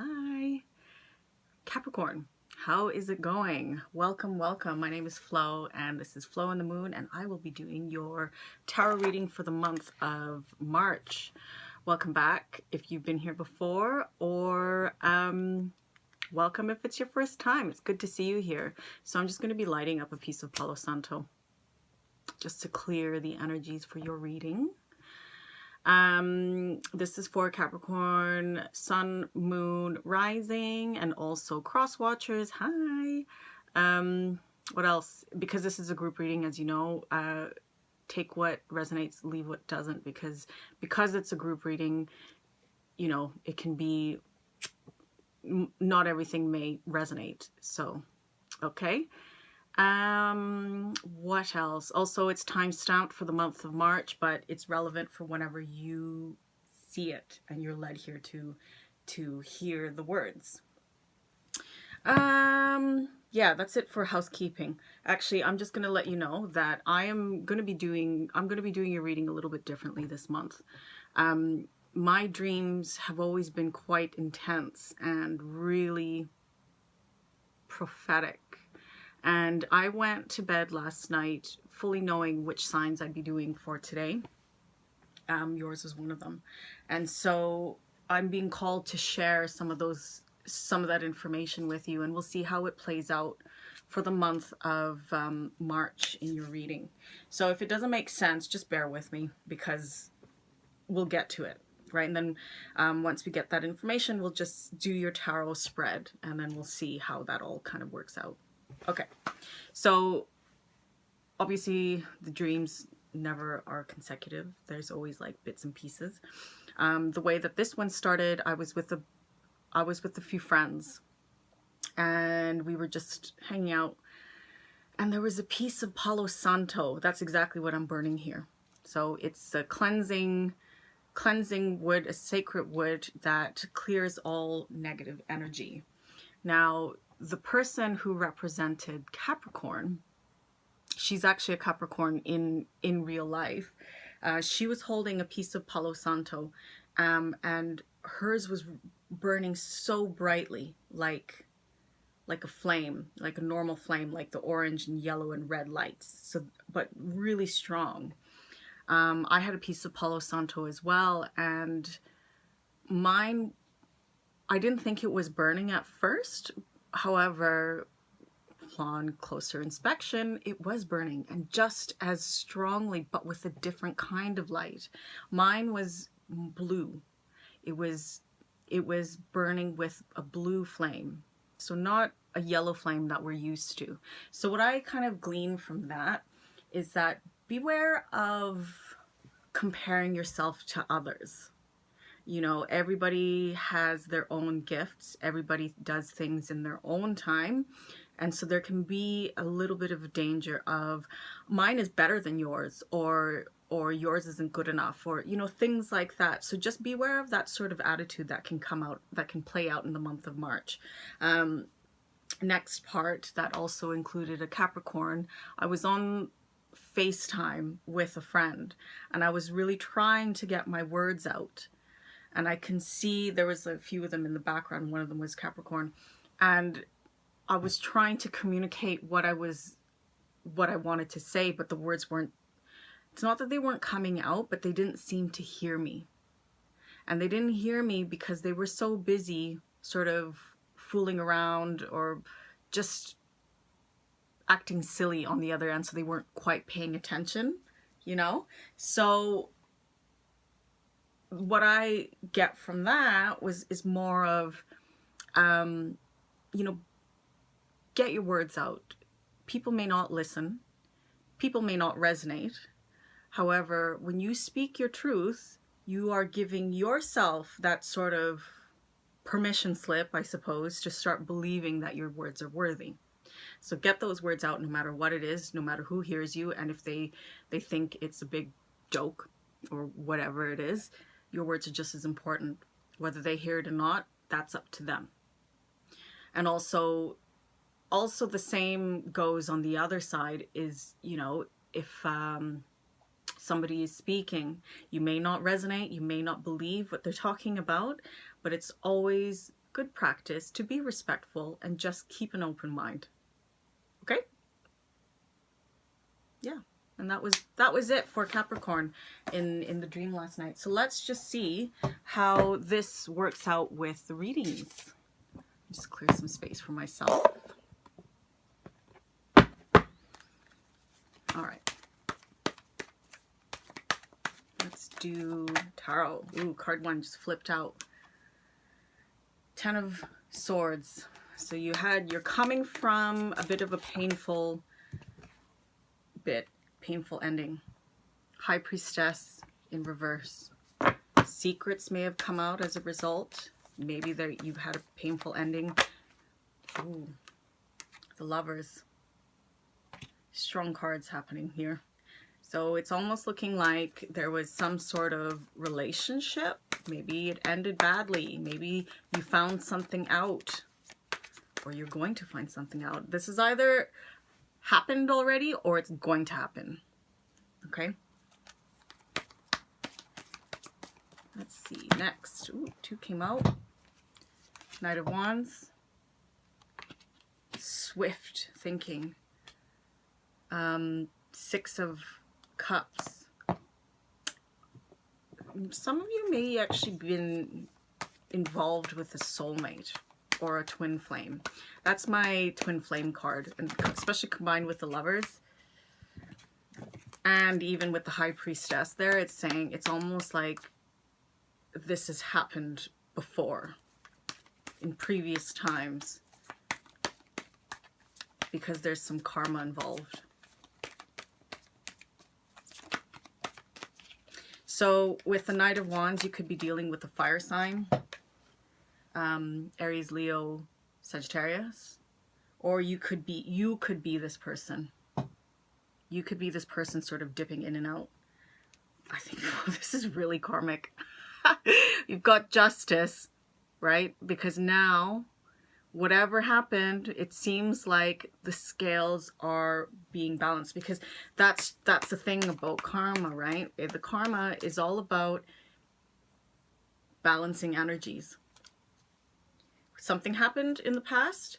Hi, Capricorn. How is it going? Welcome, welcome. My name is Flo, and this is Flo and the Moon, and I will be doing your tarot reading for the month of March. Welcome back if you've been here before, or welcome if it's your first time. It's good to see you here. So I'm just going to be lighting up a piece of Palo Santo just to clear the energies for your reading. This is for Capricorn, Sun, Moon, Rising, and also cross watchers. Hi. What else? Because this is a group reading, as you know, take what resonates, leave what doesn't, because it's a group reading, you know, it can be, not everything may resonate. So, okay. What else? Also, it's time stamped for the month of March, but it's relevant for whenever you see it and you're led here to hear the words. Yeah, that's it for housekeeping. Actually, I'm just going to let you know that I'm going to be doing your reading a little bit differently this month. My dreams have always been quite intense and really prophetic. And I went to bed last night fully knowing which signs I'd be doing for today. Yours is one of them. And so I'm being called to share some of that information with you, and we'll see how it plays out for the month of March in your reading. So if it doesn't make sense, just bear with me, because we'll get to it, right? And then once we get that information, we'll just do your tarot spread, and then we'll see how that all kind of works out. Okay, so obviously the dreams never are consecutive. There's always like bits and pieces. The way that this one started, I was with a few friends, and we were just hanging out, and there was a piece of Palo Santo. That's exactly what I'm burning here. So it's a cleansing wood, a sacred wood that clears all negative energy. Now, the person who represented Capricorn, she's actually a Capricorn in real life. She was holding a piece of Palo Santo, and hers was burning so brightly, like a flame, like a normal flame, like the orange and yellow and red lights. So, but really strong. I had a piece of Palo Santo as well, and mine, I didn't think it was burning at first. However, upon closer inspection, it was burning, and just as strongly, but with a different kind of light. Mine was blue. It was burning with a blue flame, so not a yellow flame that we're used to. So what I kind of glean from that is that beware of comparing yourself to others. You know, everybody has their own gifts. Everybody does things in their own time. And so there can be a little bit of a danger of mine is better than yours, or yours isn't good enough, or, you know, things like that. So just beware of that sort of attitude that can come out, that can play out in the month of March. Next part that also included a Capricorn. I was on FaceTime with a friend, and I was really trying to get my words out. And I can see there was a few of them in the background. One of them was Capricorn. And I was trying to communicate what I wanted to say, but the words weren't, it's not that they weren't coming out, but they didn't seem to hear me. And they didn't hear me because they were so busy sort of fooling around or just acting silly on the other end. So they weren't quite paying attention, you know? So what I get from that is more of, you know, get your words out. People may not listen. People may not resonate. However, when you speak your truth, you are giving yourself that sort of permission slip, I suppose, to start believing that your words are worthy. So get those words out, no matter what it is, no matter who hears you. And if they think it's a big joke or whatever it is, your words are just as important. Whether they hear it or not, that's up to them. And also the same goes on the other side is, you know, if somebody is speaking, you may not resonate, you may not believe what they're talking about, but it's always good practice to be respectful and just keep an open mind. Okay? Yeah. And that was it for Capricorn in the dream last night. So let's just see how this works out with the readings. Just clear some space for myself. All right. Let's do tarot. Ooh, card 1 just flipped out. 10 of Swords. So you're coming from a bit of a painful ending. High Priestess in reverse. Secrets may have come out as a result. Maybe that you've had a painful ending. Ooh, the Lovers. Strong cards happening here. So it's almost looking like there was some sort of relationship. Maybe it ended badly. Maybe you found something out, or you're going to find something out. This is either happened already or it's going to happen. Okay. Let's see. Next. Ooh, 2 came out. Knight of Wands. Swift thinking. 6 of Cups. Some of you may actually been involved with a soulmate or a twin flame. That's my twin flame card, and especially combined with the Lovers and even with the High Priestess there, it's saying it's almost like this has happened before in previous times because there's some karma involved. So with the Knight of Wands, you could be dealing with a fire sign, Aries, Leo, Sagittarius, or you could be this person. You could be this person sort of dipping in and out. I think this is really karmic. You've got Justice, right? Because now, whatever happened, it seems like the scales are being balanced, because that's the thing about karma, right? The karma is all about balancing energies. Something happened in the past,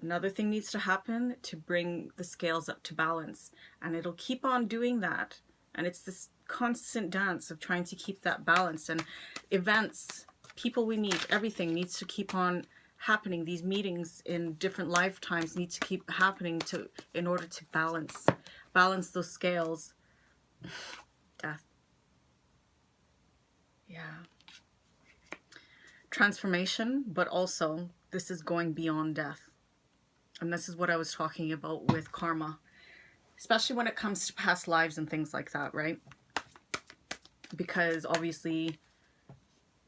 another thing needs to happen to bring the scales up to balance, and it'll keep on doing that. And it's this constant dance of trying to keep that balance, and events, people we meet, everything needs to keep on happening. These meetings in different lifetimes need to keep happening in order to balance those scales. Death. Yeah. Transformation, but also this is going beyond death. And this is what I was talking about with karma, especially when it comes to past lives and things like that, right? Because obviously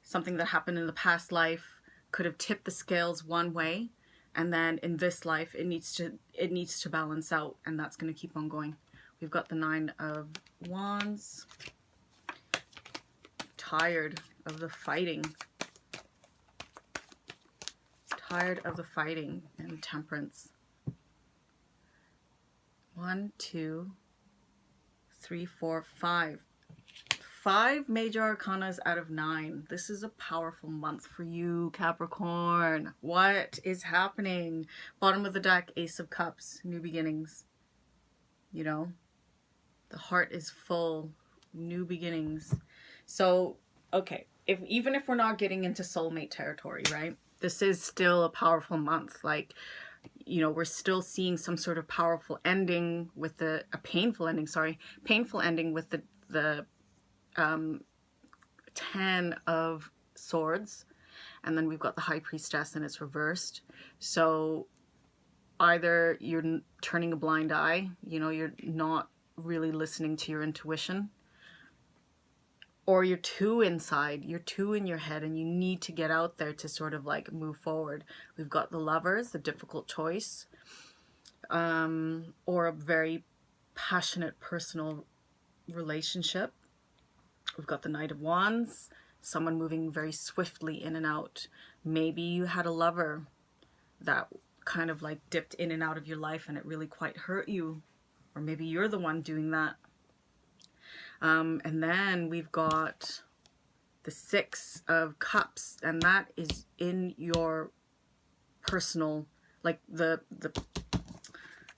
something that happened in the past life could have tipped the scales one way, and then in this life it needs to balance out, and that's going to keep on going. We've got the 9 of Wands. Tired of the fighting. Tired of the fighting, and Temperance. 1, 2, 3, 4, 5. 5 major arcanas out of 9. This is a powerful month for you, Capricorn. What is happening? Bottom of the deck, Ace of Cups, new beginnings. You know, the heart is full, new beginnings. So, okay, even if we're not getting into soulmate territory, right? This is still a powerful month. Like, you know, we're still seeing some sort of powerful ending with a painful ending, painful ending with the 10 of Swords, and then we've got the High Priestess and it's reversed. So either you're turning a blind eye, you know, you're not really listening to your intuition, or you're too inside, you're too in your head, and you need to get out there to sort of like move forward. We've got the Lovers, the difficult choice, or a very passionate personal relationship. We've got the Knight of Wands, someone moving very swiftly in and out. Maybe you had a lover that kind of like dipped in and out of your life and it really quite hurt you. Or maybe you're the one doing that. And then we've got the Six of Cups, and that is in your personal, like the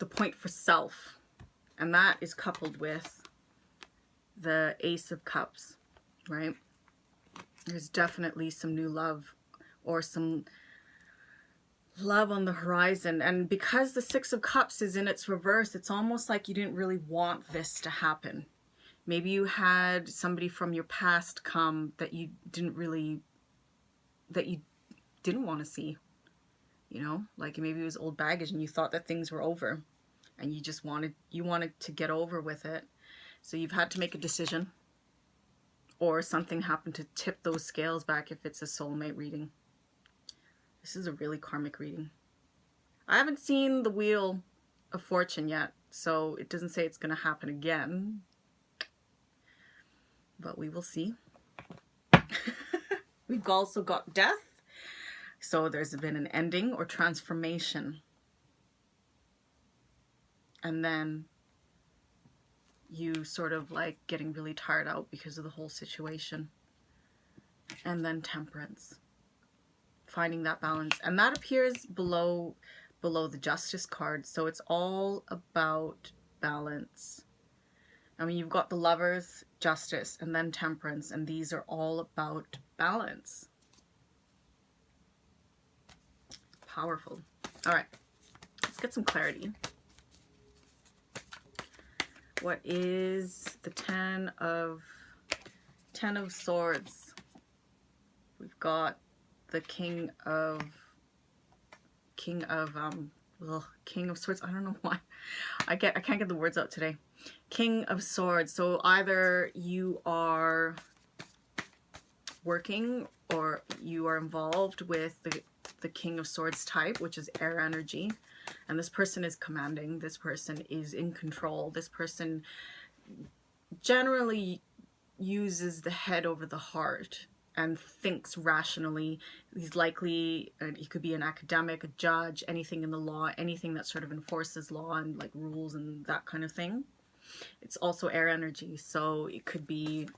point for self, and that is coupled with the Ace of Cups, right? There's definitely some new love or some love on the horizon. And because the Six of Cups is in its reverse, it's almost like you didn't really want this to happen. Maybe you had somebody from your past come that you didn't want to see, you know, like maybe it was old baggage and you thought that things were over and you just wanted to get over with it. So you've had to make a decision, or something happened to tip those scales back if it's a soulmate reading. This is a really karmic reading. I haven't seen the Wheel of Fortune yet, so it doesn't say it's going to happen again. But we will see. We've also got Death. So there's been an ending or transformation. And then you sort of like getting really tired out because of the whole situation. And then Temperance. Finding that balance. And that appears below the Justice card. So it's all about balance. I mean, you've got the Lovers, Justice, and then Temperance, and these are all about balance. Powerful. All right, let's get some clarity. What is the Ten of Swords? We've got the King of Swords. I don't know why. I can't get the words out today. King of Swords. So either you are working or you are involved with the King of Swords type, which is air energy. And this person is commanding. This person is in control. This person generally uses the head over the heart and thinks rationally. He's likely, he could be an academic, a judge, anything in the law, anything that sort of enforces law and like rules and that kind of thing. It's also air energy, so it could be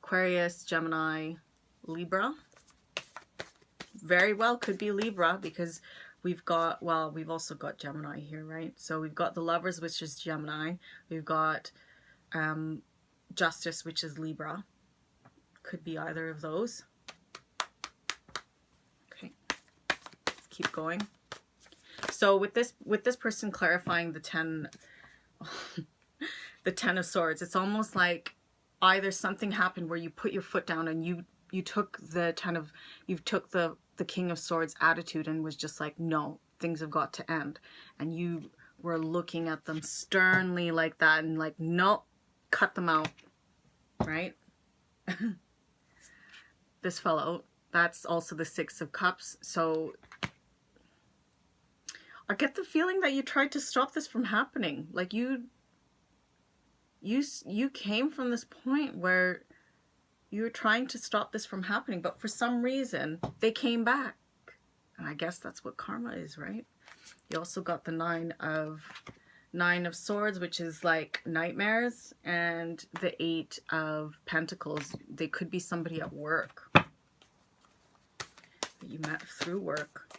Aquarius, Gemini, Libra. Very well could be Libra, because we've got, well, we've also got Gemini here, right? So we've got the Lovers, which is Gemini. We've got Justice, which is Libra. Could be either of those. Okay, let's keep going. So with this person clarifying the 10 of Swords, it's almost like either something happened where you put your foot down and you took the King of Swords attitude and was just like, no, things have got to end, and you were looking at them sternly like that and like, no, cut them out, right? This fellow, that's also the Six of Cups. So I get the feeling that you tried to stop this from happening. Like you came from this point where you were trying to stop this from happening, but for some reason they came back. And I guess that's what karma is, right? You also got the Nine of Swords, which is like nightmares, and the Eight of Pentacles. They could be somebody at work that you met through work.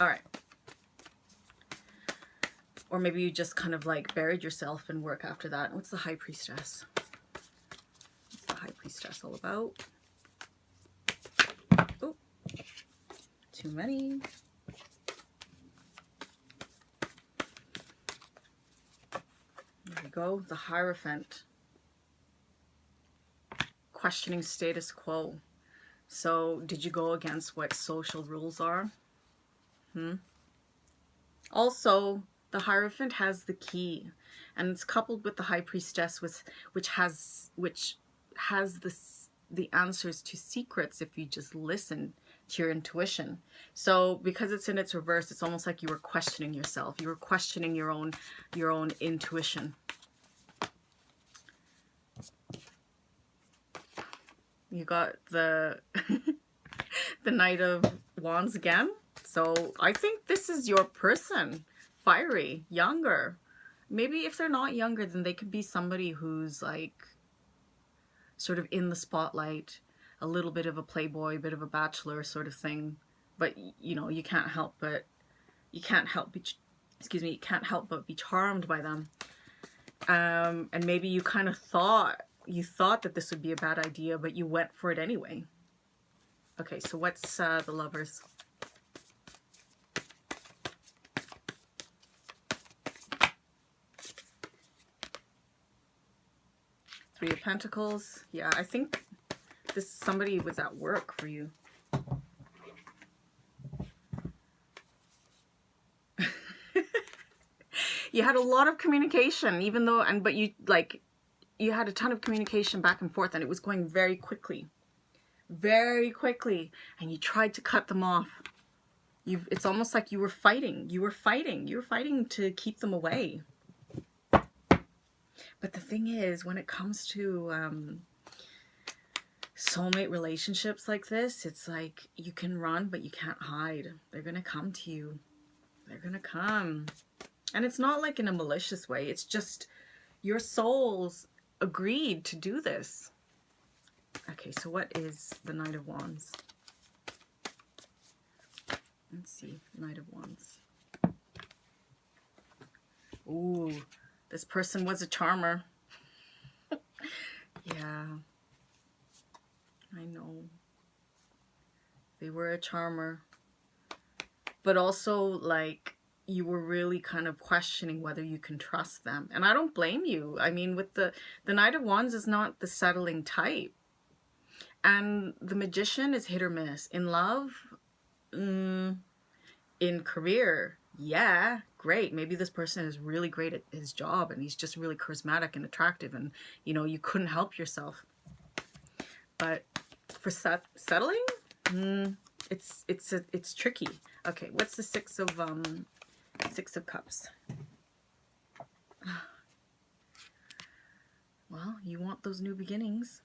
All right. Or maybe you just kind of like buried yourself in work after that. What's the High Priestess? What's the High Priestess all about? Oh, too many. There we go. The Hierophant. Questioning status quo. So did you go against what social rules are? Also, the Hierophant has the key, and it's coupled with the High Priestess, which has the answers to secrets if you just listen to your intuition. So because it's in its reverse, it's almost like you were questioning yourself. You were questioning your own intuition. You got the the Knight of Wands again. So I think this is your person. Fiery, younger. Maybe if they're not younger, then they could be somebody who's like sort of in the spotlight, a little bit of a playboy, a bit of a bachelor sort of thing. But, you know, you can't help but be charmed by them. And maybe you kind of thought that this would be a bad idea, but you went for it anyway. Okay, so what's the Lovers? Three of Pentacles. Yeah, I think somebody was at work for you. You had a lot of communication, even though, but you had a ton of communication back and forth, and it was going very quickly, and you tried to cut them off. It's almost like you were fighting to keep them away. But the thing is, when it comes to soulmate relationships like this, it's like you can run, but you can't hide. They're gonna come to you. They're gonna come. And it's not like in a malicious way. It's just your souls agreed to do this. Okay, so what is the Knight of Wands? Let's see. Knight of Wands. Ooh, this person was a charmer. Yeah. I know. They were a charmer. But also, like, you were really kind of questioning whether you can trust them. And I don't blame you. I mean, with the Knight of Wands is not the settling type. And the Magician is hit or miss. In love, in career, yeah, great. Maybe this person is really great at his job and he's just really charismatic and attractive, and, you know, you couldn't help yourself. But for settling, it's tricky. Okay, what's the Six of Cups? Well, you want those new beginnings,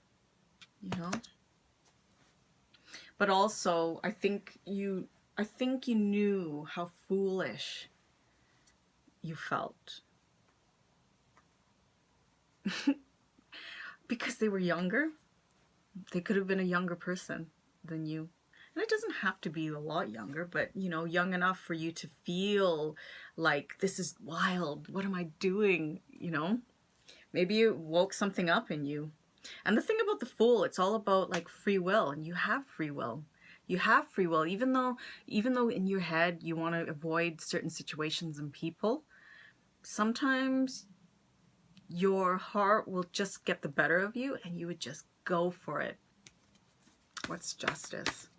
you know. But also, I think you knew how foolish you felt. Because they were younger. They could have been a younger person than you. And it doesn't have to be a lot younger, but, you know, young enough for you to feel like, this is wild. What am I doing? You know, maybe it woke something up in you. And the thing about the Fool, it's all about like free will, and you have free will. You have free will, even though in your head you want to avoid certain situations and people. Sometimes your heart will just get the better of you and you would just go for it. What's Justice?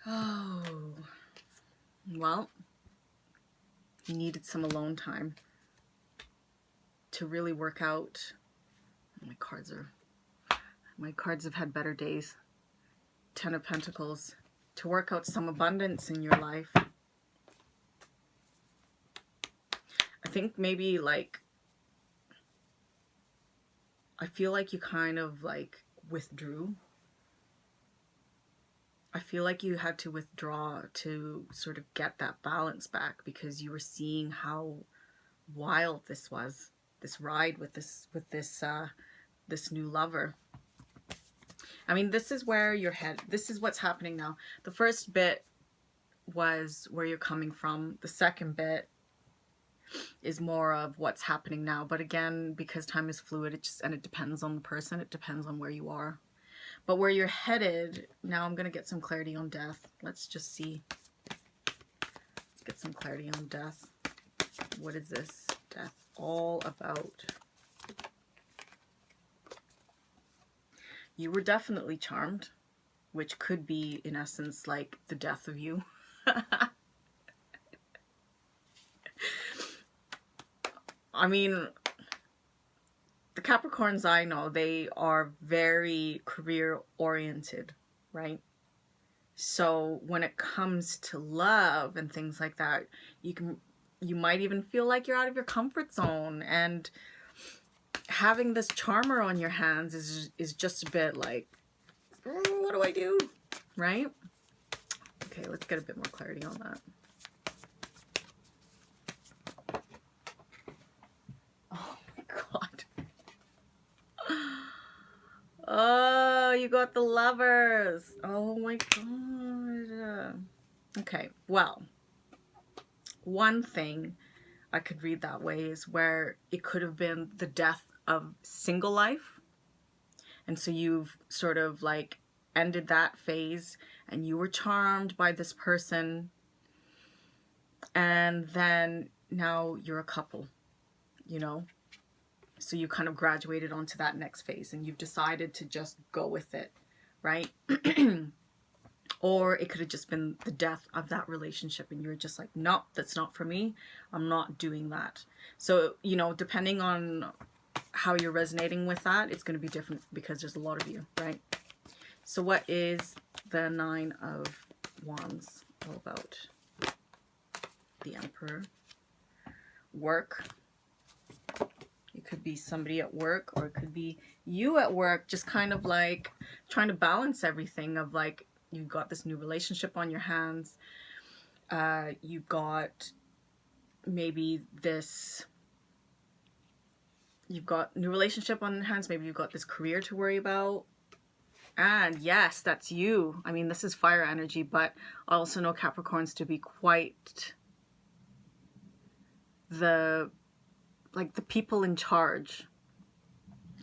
Oh, well, you needed some alone time to really work out. My cards have had better days. Ten of Pentacles. To work out some abundance in your life. I think maybe like, I feel like you kind of like withdrew. I feel like you had to withdraw to sort of get that balance back, because you were seeing how wild this was, this ride with this new lover. I mean, this is where your head, this is what's happening now. The first bit was where you're coming from. The second bit is more of what's happening now. But again, because time is fluid, it depends on the person. It depends on where you are. But where you're headed, now I'm going to get some clarity on Death. Let's just see. Let's get some clarity on Death. What is this Death all about? You were definitely charmed, which could be, in essence, like the death of you. I mean, the Capricorns I know, they are very career oriented, right? So when it comes to love and things like that, you might even feel like you're out of your comfort zone, and having this charmer on your hands is just a bit like, what do I do? Right? Okay, let's get a bit more clarity on that. Oh my God. Oh, you got the Lovers. Oh my God. Okay, well, one thing I could read that way is where it could have been the death of single life. And so you've sort of like ended that phase and you were charmed by this person. And then now you're a couple, you know? So you kind of graduated onto that next phase and you've decided to just go with it, right? Or it could have just been the death of that relationship and you're just like, nope, that's not for me. I'm not doing that. So, you know, depending on how you're resonating with that, it's going to be different because there's a lot of you, right? So what is the Nine of Wands all about? The Emperor. Work. It could be somebody at work, or it could be you at work, just kind of like trying to balance everything of like, you've got this new relationship on your hands. You've got maybe this, you've got new relationship on your hands. Maybe you've got this career to worry about. And yes, that's you. I mean, this is fire energy, but I also know Capricorns to be quite the people in charge.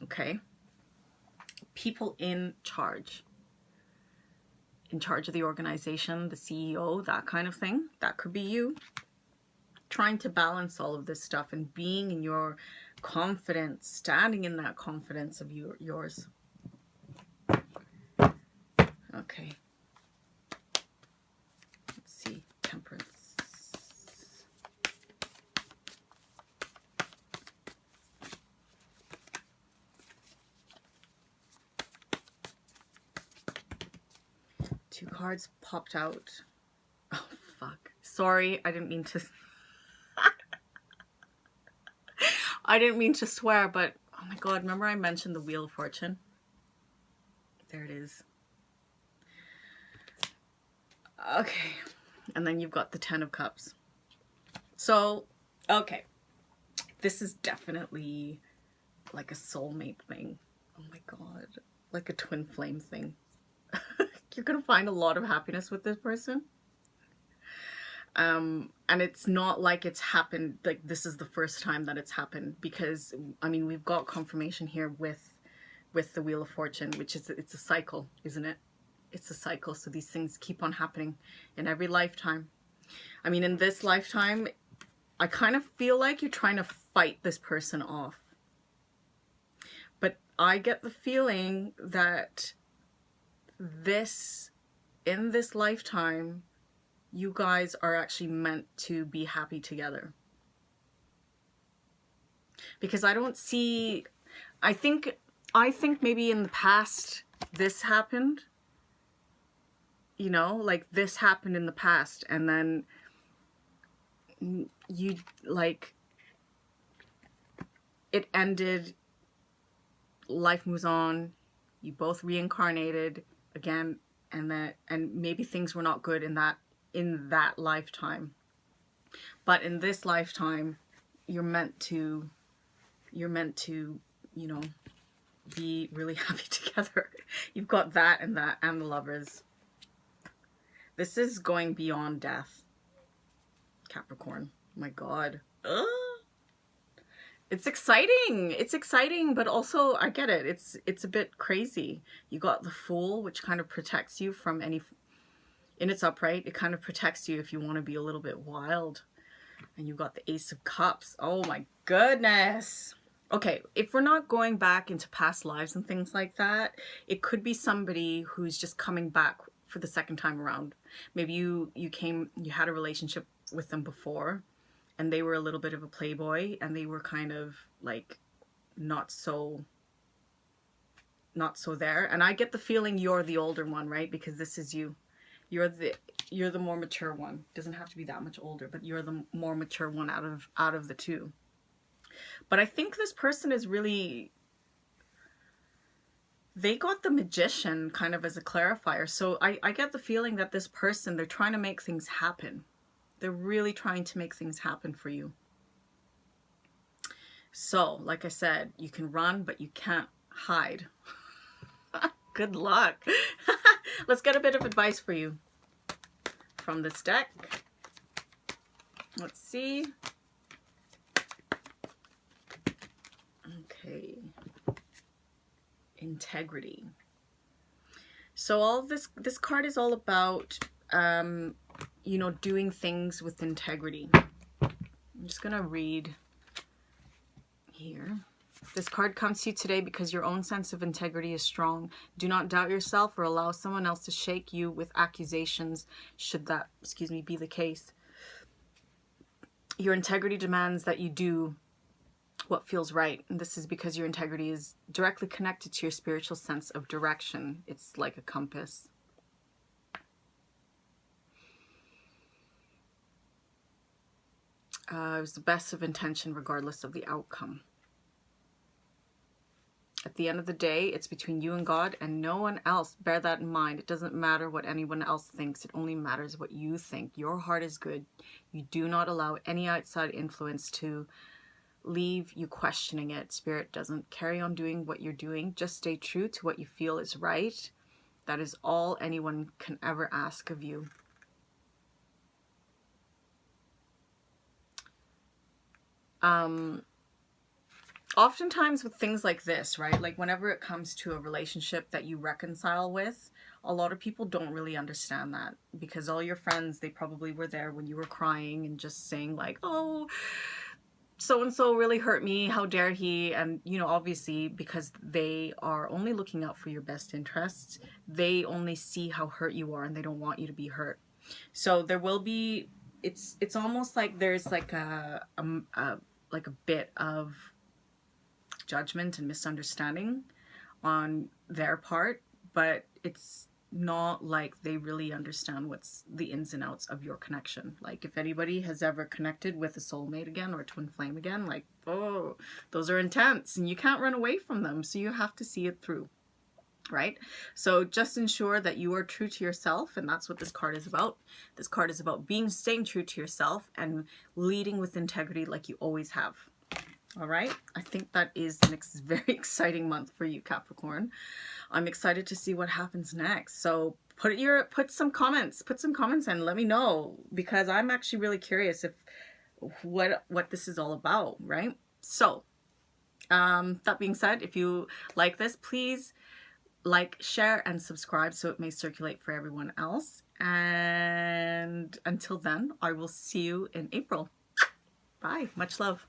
Okay? People in charge. In charge of the organization, the CEO, that kind of thing. That could be you. Trying to balance all of this stuff and being in your confidence, standing in that confidence of yours. Okay. Let's see. Temperance. Two cards popped out. Oh, fuck. Sorry, I didn't mean to... I didn't mean to swear, but... Oh my God, remember I mentioned the Wheel of Fortune? There it is. Okay. And then you've got the Ten of Cups. So, okay. This is definitely like a soulmate thing. Oh my God. Like a twin flame thing. You're going to find a lot of happiness with this person. And it's not like it's happened, like this is the first time that it's happened, because, I mean, we've got confirmation here with the Wheel of Fortune, which is, it's a cycle, isn't it? It's a cycle. So these things keep on happening in every lifetime. I mean, in this lifetime, I kind of feel like you're trying to fight this person off. But I get the feeling that in this lifetime, you guys are actually meant to be happy together. Because I don't see, I think maybe in the past this happened. You know, like this happened in the past, and then you, like, it ended, life moves on, you both reincarnated again, and maybe things were not good in that lifetime. But in this lifetime, you're meant to, you know, be really happy together. You've got that and the Lovers. This is going beyond death, Capricorn. Oh my God. Ugh. It's exciting. It's exciting, but also I get it. It's a bit crazy. You got the Fool, which kind of protects you from any, in its upright, it kind of protects you if you want to be a little bit wild. And you got the Ace of Cups. Oh my goodness. Okay, if we're not going back into past lives and things like that, it could be somebody who's just coming back for the second time around. Maybe you had a relationship with them before and they were a little bit of a playboy and they were kind of like not so there. And I get the feeling you're the older one, right? Because this is you. You're the more mature one. Doesn't have to be that much older, but you're the more mature one out of the two. But I think this person is really, they got the Magician kind of as a clarifier. So I get the feeling that this person, they're trying to make things happen. They're really trying to make things happen for you. So, like I said, you can run, but you can't hide. Good luck. Let's get a bit of advice for you from this deck. Let's see. Okay. Integrity. So all of this card is all about, you know, doing things with integrity. I'm just going to read here. This card comes to you today because your own sense of integrity is strong. Do not doubt yourself or allow someone else to shake you with accusations, should that, be the case. Your integrity demands that you do what feels right. And this is because your integrity is directly connected to your spiritual sense of direction. It's like a compass. It was the best of intention regardless of the outcome. At the end of the day, it's between you and God and no one else. Bear that in mind. It doesn't matter what anyone else thinks. It only matters what you think. Your heart is good. You do not allow any outside influence to leave you questioning it. Spirit doesn't carry on doing what you're doing. Just stay true to what you feel is right. That is all anyone can ever ask of you. Oftentimes with things like this, right? Like whenever it comes to a relationship that you reconcile with, a lot of people don't really understand that, because all your friends, they probably were there when you were crying and just saying like, oh, so-and-so really hurt me, how dare he? And, you know, obviously because they are only looking out for your best interests, they only see how hurt you are and they don't want you to be hurt. So there will be, it's almost like there's like a bit of judgment and misunderstanding on their part, but it's not like they really understand what's the ins and outs of your connection. Like if anybody has ever connected with a soulmate again or a twin flame again, like, oh, those are intense and you can't run away from them. So you have to see it through, right? So just ensure that you are true to yourself, and that's what this card is about. This card is about staying true to yourself and leading with integrity like you always have. All right, I think that is a very exciting month for you, Capricorn. I'm excited to see what happens next. So put some comments and let me know, because I'm actually really curious if what this is all about, right? So that being said, if you like this, please like, share, and subscribe so it may circulate for everyone else. And until then, I will see you in April. Bye. Much love.